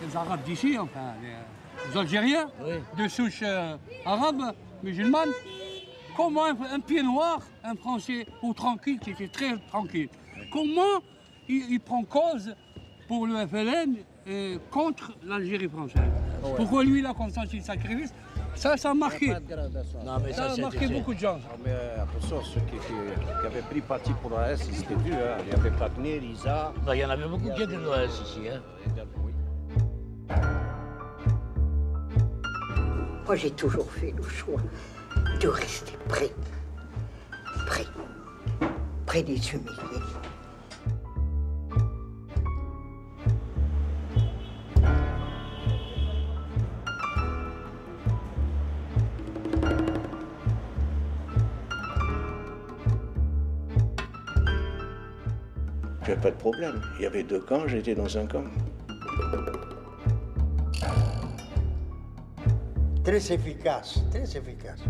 Les Arabes d'ici, enfin, les Algériens, oui, de souche arabe, musulmane. Comment un pied noir, un Français ou tranquille, qui était très tranquille, comment il prend cause pour le FLN contre l'Algérie française? Ouais. Pourquoi lui, il a consenti le sacrifice? Ça a marqué. Non, mais ça a marqué beaucoup de gens. Non, mais attention, ceux qui avaient pris parti pour l'OAS, c'était dur. Hein. Il y avait Platner, Lisa. Il y en avait beaucoup qui étaient de l'OAS ici. Hein. Moi, j'ai toujours fait le choix de rester près des humiliés. J'avais pas de problème. Il y avait 2 camps, j'étais dans un camp. Très efficace, très efficace.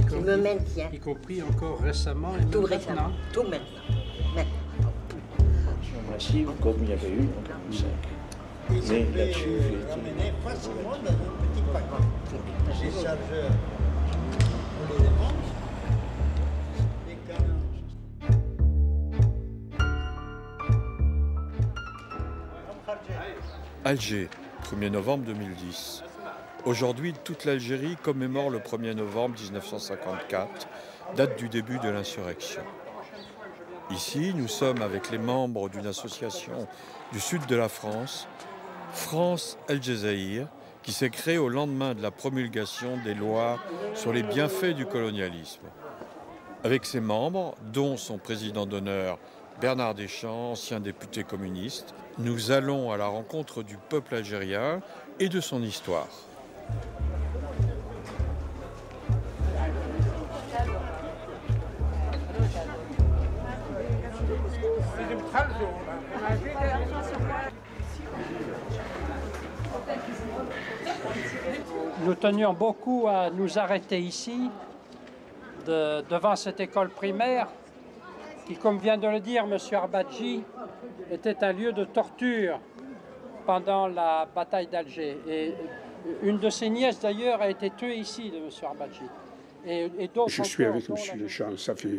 Qui me maintient. Y compris encore récemment et tout même récemment, maintenant. tout maintenant. Massive comme il y avait eu en 45. Mais là-dessus, j'ai été emmené facilement dans un petit paquet. J'ai chargeur pour les défenses, les canons. Alger, 1er novembre 2010. Aujourd'hui, toute l'Algérie commémore le 1er novembre 1954, date du début de l'insurrection. Ici, nous sommes avec les membres d'une association du sud de la France, France El Djezaïr, qui s'est créée au lendemain de la promulgation des lois sur les bienfaits du colonialisme. Avec ses membres, dont son président d'honneur Bernard Deschamps, ancien député communiste, nous allons à la rencontre du peuple algérien et de son histoire. Nous tenions beaucoup à nous arrêter ici, devant cette école primaire, qui, comme vient de le dire M. Arbadji, était un lieu de torture pendant la bataille d'Alger. Et une de ses nièces, d'ailleurs, a été tuée ici, de M. Arbadji. Et je suis avec M. Deschamps, ça fait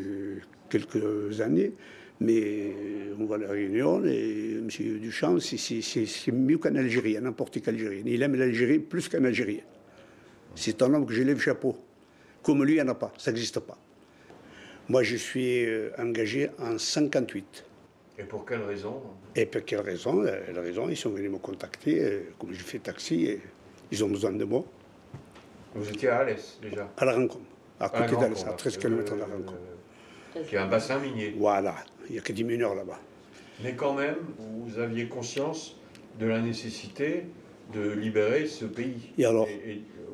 quelques années, mais on va à la réunion et M. Deschamps, c'est mieux qu'un Algérien, n'importe quel Algérien. Il aime l'Algérie plus qu'un Algérien. C'est un homme que je lève chapeau. Comme lui, il n'y en a pas, ça n'existe pas. Moi, je suis engagé en 58. Et pour quelle raison? Et pour quelle raison? La raison, ils sont venus me contacter, comme je fais taxi, et ils ont besoin de moi. Vous étiez à Alès, déjà? À la Rencontre, à côté d'Alès, à 13 km de la Rencontre. Qui est un bassin minier. Voilà, il n'y a que 10 mineurs là-bas. Mais quand même, vous aviez conscience de la nécessité de libérer ce pays. Et alors?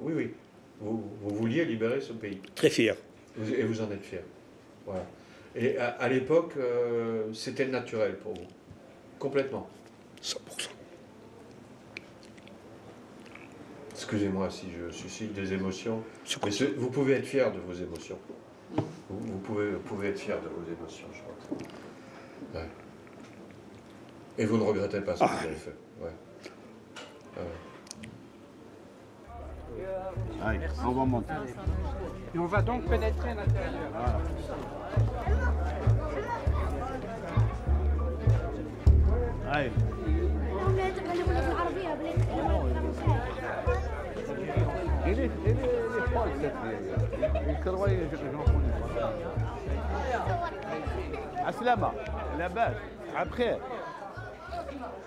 Oui, oui, vous vouliez libérer ce pays. Très fier. Et vous en êtes fier. Voilà. Et à l'époque, c'était naturel pour vous? Complètement? 100%. Excusez-moi si je suscite des émotions, mais vous pouvez être fier de vos émotions. Vous pouvez être fier de vos émotions, je crois. Ouais. Et vous ne regrettez pas ce que vous avez fait? Ouais. Allez, on va monter. Et on va donc pénétrer à l'intérieur. Voilà. Allez.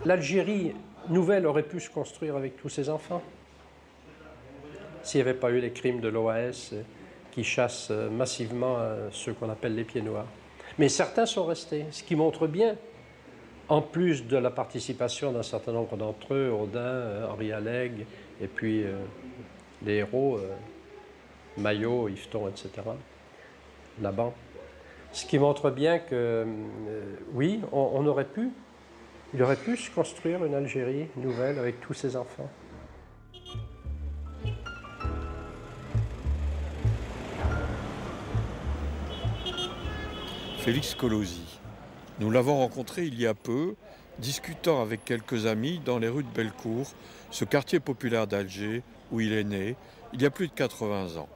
L'Algérie nouvelle aurait pu se construire avec tous ses enfants s'il n'y avait pas eu les crimes de l'OAS qui chassent massivement ceux qu'on appelle les pieds noirs. Mais certains sont restés, ce qui montre bien, en plus de la participation d'un certain nombre d'entre eux, Audin, Henri Alleg, et puis les héros, Maillot, Yveton, etc., Laban. Ce qui montre bien que, oui, on aurait pu, il aurait pu se construire une Algérie nouvelle avec tous ses enfants. Félix Colosi. Nous l'avons rencontré il y a peu, discutant avec quelques amis dans les rues de Bellecour, ce quartier populaire d'Alger où il est né, il y a plus de 80 ans.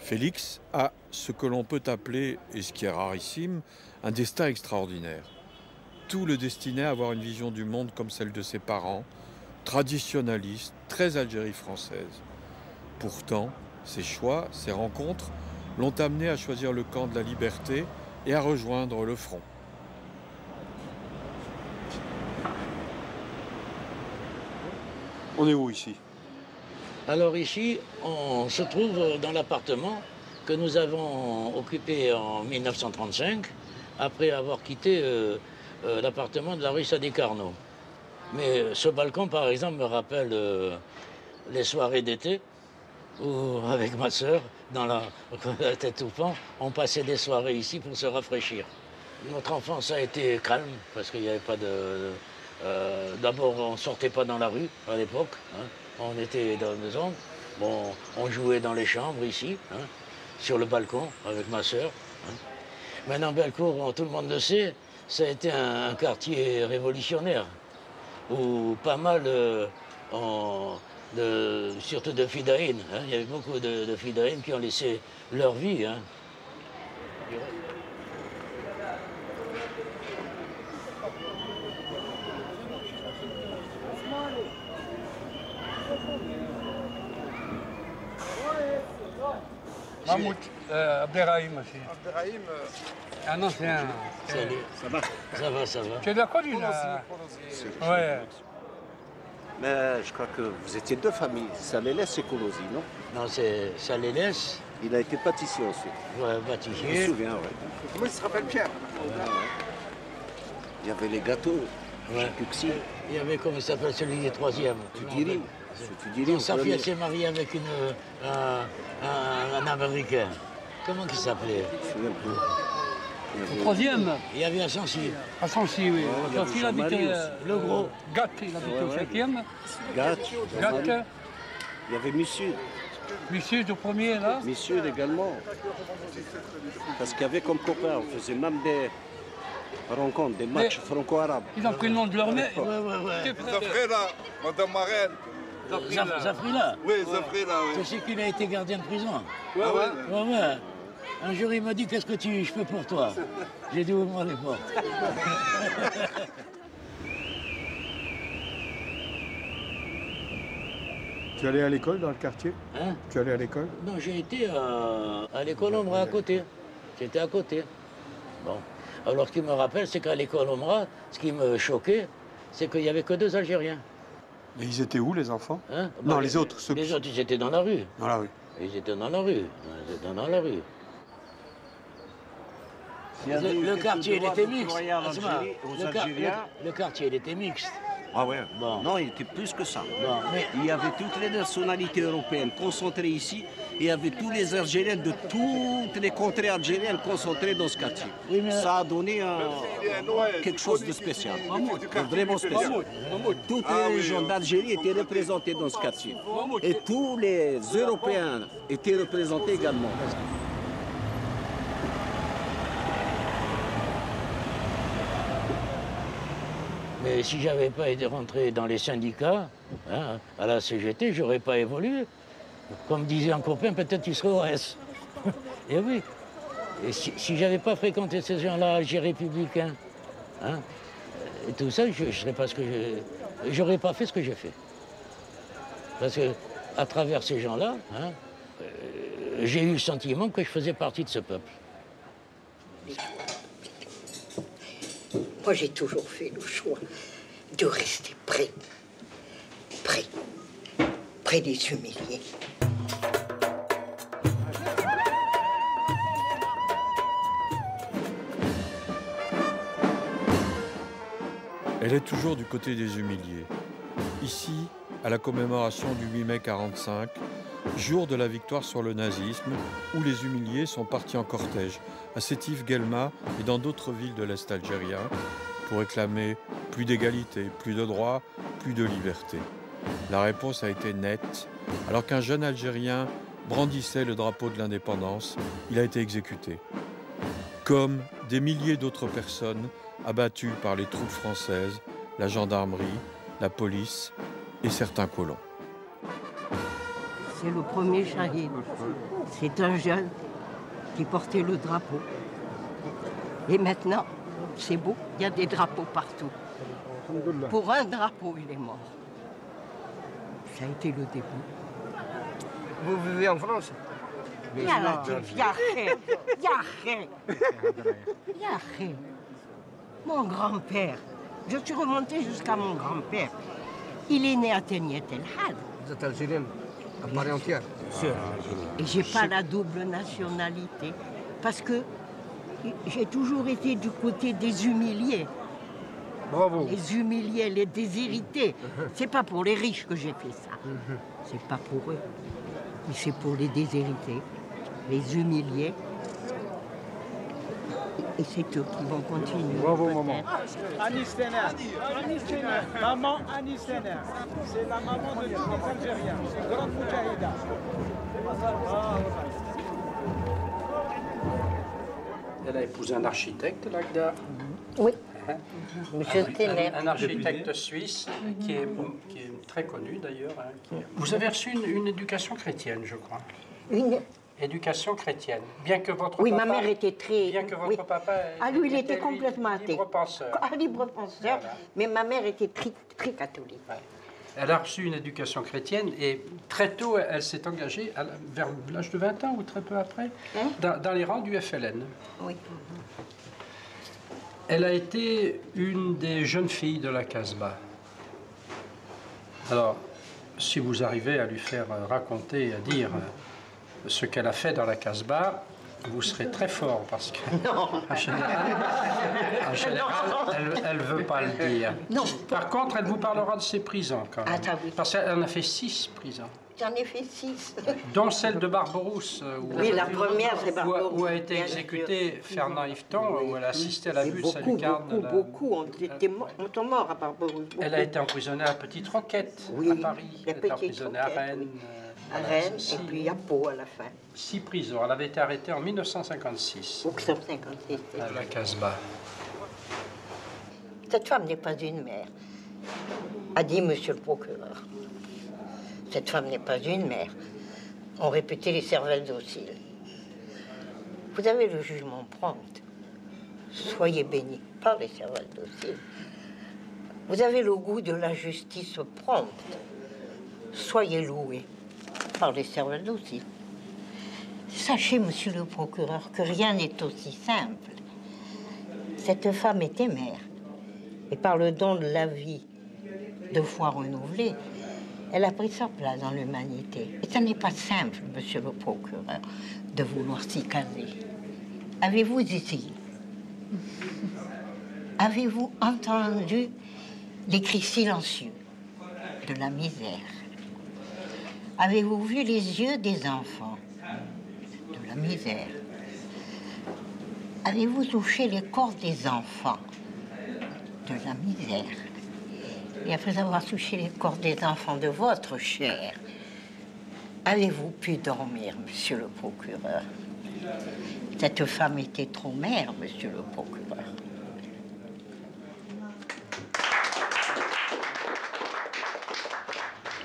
Félix a ce que l'on peut appeler, et ce qui est rarissime, un destin extraordinaire. Tout le destinait à avoir une vision du monde comme celle de ses parents, traditionnaliste, très Algérie française. Pourtant, ses choix, ses rencontres l'ont amené à choisir le camp de la liberté et à rejoindre le front. On est où ici? Alors ici, on se trouve dans l'appartement que nous avons occupé en 1935, après avoir quitté l'appartement de la rue Sadi Carnot. Mais ce balcon, par exemple, me rappelle les soirées d'été, où avec ma sœur, quand elle était tout enfant, on passait des soirées ici pour se rafraîchir. Notre enfance a été calme, parce qu'il n'y avait pas de... D'abord, on ne sortait pas dans la rue à l'époque, hein. On était dans la maison. Bon, on jouait dans les chambres ici, hein, sur le balcon avec ma sœur. Hein. Maintenant, Bellecour, tout le monde le sait, ça a été un quartier révolutionnaire, où pas mal, surtout de fidaïnes, hein, il y avait beaucoup de fidaïnes qui ont laissé leur vie. Hein. Mahmoud, Abderrahim aussi. Abderrahim, Un ancien. Salut. ça va. Ça va, ça va. Tu l'as connu là? Ouais. Mais je crois que vous étiez deux familles, Salélès et Colosi, non? Non, c'est Salélès, Il a été pâtissier ensuite. ouais, Je me bâtissier. souviens, ouais. Comment il se rappelle Pierre? Il y avait les gâteaux, Ouais. Jacques Huxi, Il y avait, comment il s'appelle, celui des troisième. Tudiri. Tudiri, Sa fille, elle s'est mariée avec un Américain. Comment il s'appelait? Je me souviens plus. Le troisième, Il y avait un Sancy. à Sancy, oui. il y avait Quand il habitait Jean-Marie aussi. Le gros. Gatt, il habitait au 5e. Gat, Gatt, il y avait Monsieur, Lucius le premier là. Monsieur également. Parce qu'il y avait comme copains, on faisait même des rencontres, des matchs franco-arabes. Ils ont pris le nom de leur mère. Ouais, ouais, ouais. Zafrela, Madame Marraine. Zafrila. Oui, Zafrela, oui. Tu sais qu'il a été gardien de prison. Ouais, ouais. Ouais, ouais. Un jour, il m'a dit, qu'est-ce que je fais pour toi? J'ai dit, ouvre-moi les portes. Tu allais à l'école dans le quartier? Hein? Tu allais à l'école? Non, j'ai été à l'école Omra à côté. J'étais à côté. Bon. Alors, ce qui me rappelle, c'est qu'à l'école Omra, ce qui me choquait, c'est qu'il n'y avait que 2 Algériens. Et ils étaient où, les enfants? Hein? Non, Bah, les autres, ceux Les qui... autres, ils étaient dans la rue. Dans la rue. Ils étaient dans la rue. Ils étaient dans la rue. Le quartier, il était mixte. Asma, le quartier, il était mixte. Ah ouais. Bon. Non, il était plus que ça. Bon, mais Il y avait toutes les nationalités européennes concentrées ici. Et il y avait tous les Algériens de toutes les contrées algériennes concentrées dans ce quartier. Oui, mais- Ça a donné quelque chose de spécial. Vraiment spécial. Toutes les régions d'Algérie étaient représentées dans ce quartier. Et tous les Européens étaient représentés également. Mais si j'avais pas été rentré dans les syndicats, hein, à la CGT, j'aurais pas évolué. Comme disait un copain, peut-être tu serais au S. Et oui. Et si j'avais pas fréquenté ces gens-là, Alger républicain, hein, et tout ça, je serais pas ce que j'aurais pas fait ce que j'ai fait. Parce que à travers ces gens-là, hein, j'ai eu le sentiment que je faisais partie de ce peuple. Moi, j'ai toujours fait le choix de rester près des humiliés. Elle est toujours du côté des humiliés. Ici, à la commémoration du 8 mai 1945, jour de la victoire sur le nazisme, où les humiliés sont partis en cortège à Sétif-Guelma et dans d'autres villes de l'Est algérien pour réclamer plus d'égalité, plus de droits, plus de liberté. La réponse a été nette. Alors qu'un jeune Algérien brandissait le drapeau de l'indépendance, il a été exécuté. comme des milliers d'autres personnes abattues par les troupes françaises, la gendarmerie, la police et certains colons. C'est le premier Chahid. C'est un jeune qui portait le drapeau. Et maintenant, c'est beau, il y a des drapeaux partout. Pour un drapeau, il est mort. Ça a été le début. Vous vivez en France? Il y a la il y a rien. Il y a rien. Il y a rien. Mon grand-père, je suis remontée jusqu'à mon grand-père. Il est né à Teniet El Had. Vous êtes algérienne, à part entière? Et j'ai pas la double nationalité. Parce que j'ai toujours été du côté des humiliés. Bravo. Les humiliés, les déshérités. C'est pas pour les riches que j'ai fait ça. C'est pas pour eux. Mais c'est pour les déshérités, les humiliés. Et c'est eux qui vont continuer. Bravo, maman. Anis Tener. Maman Anis Tener. C'est la maman de tous les Algériens. C'est une grande moudjahida. Elle a épousé un architecte, Lagda. Oui. Monsieur Tener. Un architecte suisse qui est très connu d'ailleurs. Vous avez reçu une éducation chrétienne, je crois. Une éducation chrétienne. Bien que votre oui, papa, ma mère était très... Bien que votre oui. papa... Ah, lui, il était complètement athée. Libre penseur. Ah, libre penseur. Voilà. Mais ma mère était très, très catholique. Ouais. Elle a reçu une éducation chrétienne et très tôt, elle s'est engagée, vers l'âge de 20 ans ou très peu après, dans les rangs du FLN. Oui. Elle a été une des jeunes filles de la Casbah. Alors, si vous arrivez à lui faire raconter, à dire ce qu'elle a fait dans la Casbah, vous serez très fort parce que, en général, elle ne veut pas le dire. Non. Par contre, elle vous parlera de ses prisons quand même. Ah, oui. Parce qu'elle en a fait 6 prisons. J'en ai fait 6. Dont celle de Barberousse. Oui, la première, c'est Barberousse. Où a été exécuté Fernand Yveton, où elle a assisté à la vue de sa lucarne. Beaucoup sont morts à Barberousse. Elle a été emprisonnée à Petite Roquette, à Paris. Elle a été emprisonnée à Rennes. À Rennes, et puis à Pau à la fin. 6 prisons. Elle avait été arrêtée en 1956. 1956. À la Casbah. Cette femme n'est pas une mère, a dit monsieur le procureur. Cette femme n'est pas une mère, ont répété les cervelles dociles. Vous avez le jugement prompt. Soyez bénis par les cervelles dociles. Vous avez le goût de la justice prompte. Soyez loués par les cervelles dociles. Sachez, monsieur le procureur, que rien n'est aussi simple. Cette femme était mère, et par le don de la vie 2 fois renouvelée, elle a pris sa place dans l'humanité. Et ça n'est pas simple, monsieur le procureur, de vouloir s'y caser. Avez-vous essayé? Avez-vous entendu les cris silencieux de la misère? Avez-vous vu les yeux des enfants de la misère? Avez-vous touché les corps des enfants de la misère? Et après avoir touché les corps des enfants de votre chair, avez-vous pu dormir, monsieur le procureur? Cette femme était trop mère, monsieur le procureur.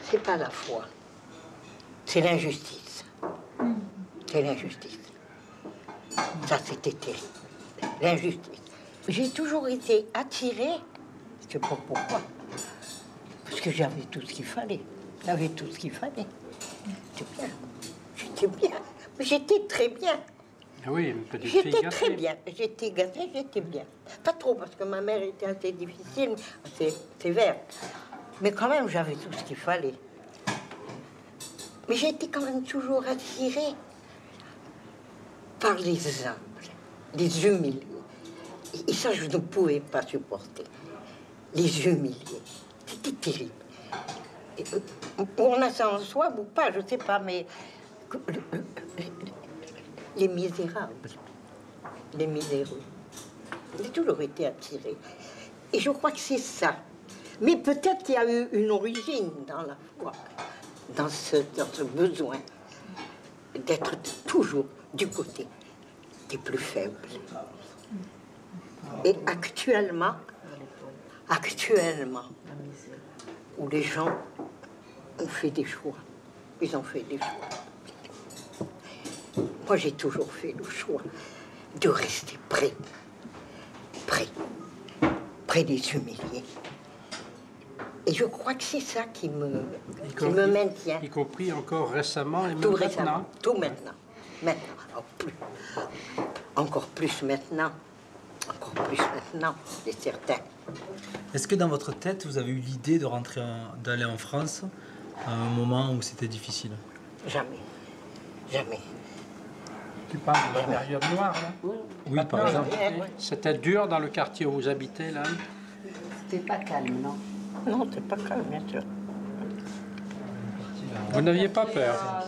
C'est pas la foi, c'est l'injustice. C'est l'injustice. Ça, c'était terrible. L'injustice. J'ai toujours été attirée, je sais pas pourquoi, parce que j'avais tout ce qu'il fallait. J'avais tout ce qu'il fallait. J'étais bien. J'étais bien. Mais j'étais très bien. Oui, une petite fille J'étais gâtée. très bien. J'étais gâtée, j'étais bien. Pas trop, parce que ma mère était assez difficile, assez sévère. Mais quand même, j'avais tout ce qu'il fallait. Mais j'étais quand même toujours attirée par les humbles, les humiliés. Et ça, je ne pouvais pas supporter. Les humiliés. C'était terrible. Et, on a ça en soi ou pas, je ne sais pas, mais les misérables, les miséreux. J'ai toujours été attirée. Et je crois que c'est ça. Mais peut-être qu'il y a eu une origine dans la foi, dans ce besoin d'être toujours du côté des plus faibles. Et actuellement, où les gens ont fait des choix, ils ont fait des choix. Moi, j'ai toujours fait le choix de rester près des humiliés. Et je crois que c'est ça qui me maintient. Y compris encore récemment et tout même récemment, maintenant. tout maintenant. Encore plus maintenant, c'est certain. Est-ce que dans votre tête, vous avez eu l'idée de d'aller en France à un moment où c'était difficile? Jamais. Tu parles de la période noire, là? Oui, par exemple. C'était dur dans le quartier où vous habitez, là? C'était pas calme, non? Non, c'était pas calme, bien sûr. Vous n'aviez pas peur?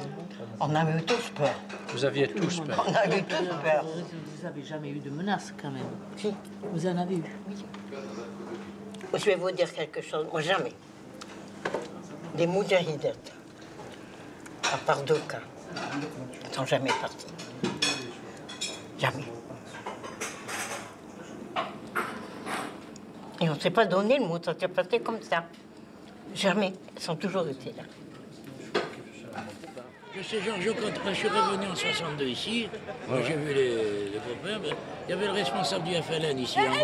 On avait eu tous peur. Vous aviez tous peur? On avait eu tous peur. Vous n'avez jamais eu de menaces, quand même? Si. Vous en avez eu? Oui. Je vais vous dire quelque chose. Moi, jamais. Les moudjahidettes, à part 2 cas, ne sont jamais partis. Jamais. Et on ne s'est pas donné le mot, ça s'est passé comme ça. Jamais. Ils sont toujours été là. Je sais, Georges, quand je suis revenu en 62 ici, j'ai vu les copains, il y avait le responsable du FLN ici, comment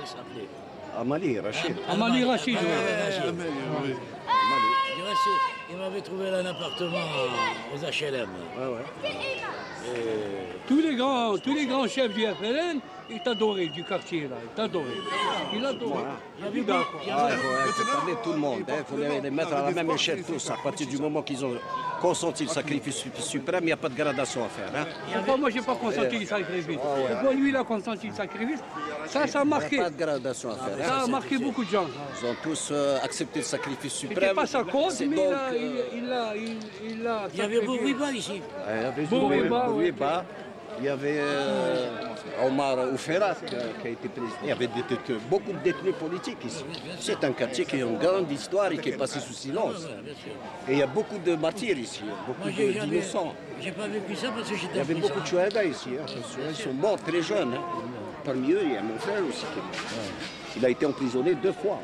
il s'appelait? Amali Rachid. Amali Rachid, oui. Il m'avait trouvé un appartement aux HLM. Tous les grands chefs du FLN, ils t'adoraient du quartier, là. Ils t'adoraient. Ils adoraient. Il faut parler de tout le monde. Il faut les mettre à la même échelle tous. À partir du moment qu'ils ont consenti le sacrifice suprême, il n'y a pas de gradation à faire. Hein. Pourquoi moi, je n'ai pas consenti le sacrifice? Pourquoi lui, il a consenti le sacrifice? Ça a marqué. Il n'y a pas de gradation à faire. Ça a marqué beaucoup de gens. Ils ont tous accepté le sacrifice suprême. C'était pas sa cause, mais donc, il l'a. Il y avait Bouiba ici. Il y avait Bouiba. Il y avait Omar Ouferat qui a été président. Il y avait beaucoup de détenus politiques ici. C'est un quartier qui a une grande histoire et qui est passé sous silence. Et il y a beaucoup de martyrs ici, beaucoup d'innocents. J'ai pas vécu ça parce que j'étais. Il y avait beaucoup de chouhada ici. Ils sont morts très jeunes. Parmi eux, il y a mon frère aussi. Il a été emprisonné 2 fois.